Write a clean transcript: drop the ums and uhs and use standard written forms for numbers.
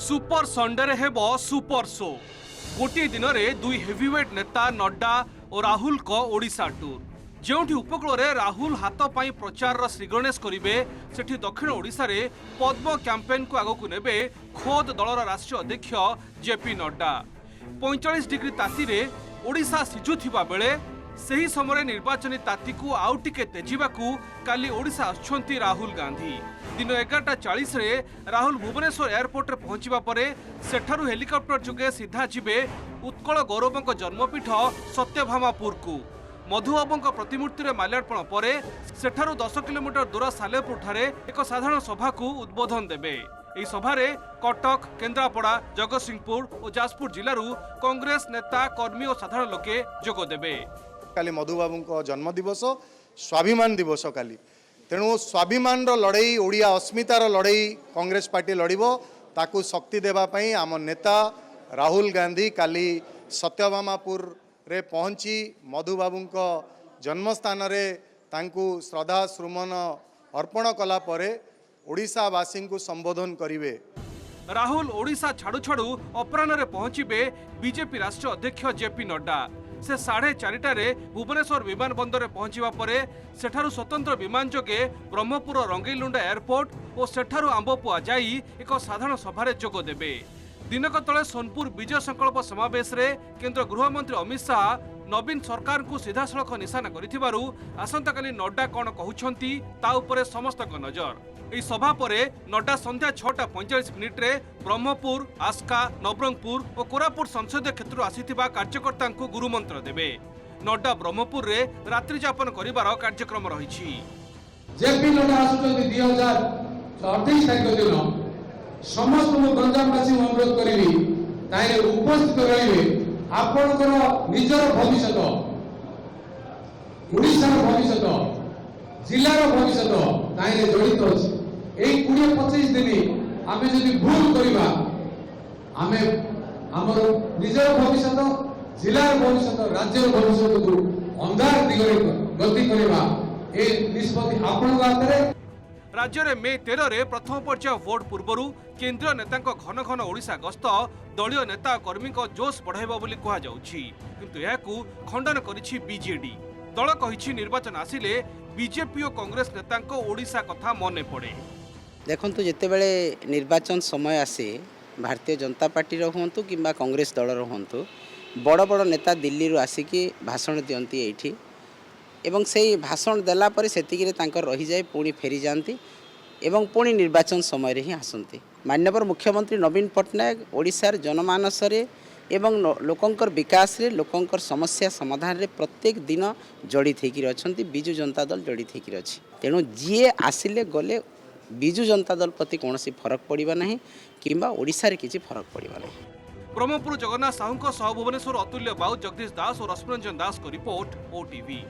Super Sunday हेब super show गोटे दिन में दुई हेवीवेट नेता नड्डा और राहुल को ओडिशा टूर जोठी उपकूल में राहुल हाथ पाई प्रचार श्रीगणेश करेंगे सेठी दक्षिण ओडिशा रे पद्म कैंपेन को आगक नेबे खोद दलर राष्ट्रीय अध्यक्ष जेपी नड्डा 45 डिग्री ताती रे ओडिशा सिझुथिबा बेले सही समय निर्वाचनी ताती को आउ टिके तेजिबाकू काली ओडिशा आछंती राहुल गांधी दिन 11:40 रे राहुल भुवनेश्वर एयरपोर्ट रे पहुंचीबा परे सेठारु हेलिकॉप्टर जुगे सीधा जिबे उत्कल गौरवंक जन्मपीठ सत्यभामापुर को मधुबाबू प्रतिमूर्ति रे माल्यार्पण परे सेठारु 10 किलोमीटर दूर सालेपुर ठारे एक साधारण सभा को उद्बोधन देबे। एही सभारे कटक, केन्द्रापड़ा, जगतसिंहपुर और जाजपुर जिल्लारू कांग्रेस नेता, कर्मी और साधारण लोके जोग देबे। काली मधुबाबू जन्म दिवस स्वाभिमान दिवस काली तेणु स्वाभिमान लड़ई ओडिया अस्मितार लड़ई कांग्रेस पार्टी लड़ब ताकू शक्ति देवाई आम नेता राहुल गांधी काली सत्यभामापुर रे पहुँची मधुबाबू जन्मस्थान रे तांकू श्रद्धा सुमन अर्पण कला परे ओडिशावासी को संबोधन करिवे। राहुल ओडिशा छाड़ू छाड़ू अपराह पहुंचे बीजेपी राष्ट्रीय अध्यक्ष जेपी नड्डा से 4:30 भुवनेश्वर विमान बंदर में पहुंचवा परे सेठारु स्वतंत्र विमान जोगे ब्रह्मपुर रंगईलुंडा एयरपोर्ट और सेठारु आंबपुआ जाई एक साधारण सभारे जोग देबे। दिनक तले सोनपुर विजय संकल्प समावेश रे केंद्र गृहमंत्री अमित शाह नवीन सरकार को सीधासलख निशाना करिथिबारु आसंताकाली नड्डा कौन कहउछंती ता उपरे समस्त नजर। এই সভা পরে নड्डा संध्या 6:45 रे ब्रह्मपुर, आस्का, नवरंगपुर और कोरापुट संसदीय क्षेत्र आसीथिबा कार्यकर्ता को गुरुमंत्र देबे। नड्डा ब्रह्मपुर रे रात्रि यापन करिवार कार्यक्रम रहिछि। जेपी नड्डा आसुचंती 2028 तारिख दिन समस्त गंजामवासी अनुरोध करी ताइरे उपस्थित रहिबे। आपनकर निजर भविष्य ओडिशार भविष्य जिलार भविष्य ताइरे जड़ित अछि। 20-25 दिन आम जदि भूल करवा आम आमर निजर भविष्य जिलार भविष्य राज्यर भविष्य को अंधार दिगरे गति करवा ए निष्पत्ति आपण हाथ में। राज्य में मे 13 रे प्रथम पर्याय भोट पूर्व केंद्रीय नेता घन घन ओडिशा गस्त दलीय नेता कर्मी जोश बढ़ाइबा बोली कहा जाउछि, किंतु याकू खंडन करिछि बीजेडी। दल कहिछि निर्वाचन आसिले बीजेपी और कांग्रेस नेता ओडिशा कथा मने पड़े। देखो जितेबले निर्वाचन समय आसे भारतीय जनता पार्टी हूँ कि कांग्रेस दलर हूँ बड़ बड़ नेता दिल्ली आसिकी भाषण दियंती एठी एवं से भाषण देला पर सेतिकिरे तांकर रही जाए पुणी फेरी जाती एवं पुणी निर्वाचन समय रे ही आसंती। माननीय मुख्यमंत्री नवीन पट्टनायक ओडिशार जनमानस रे एवं लोकंकर विकास रे लोकंकर समस्या समाधान रे प्रत्येक दिन जड़ित होकर अच्छा। बिजु जनता दल जड़ित होकर अच्छी तेणु जी आसिले गले बिजु जनता दल प्रति कौन फरक पड़ा ना कि ओडिशा रे किसी फरक पड़ा ना। ब्रह्मपुर जगन्नाथ साहू सह भुवनेश्वर अतुल्य बाउ, जगदीश दास और रश्मिरंजन दास को रिपोर्ट, ओटीवी।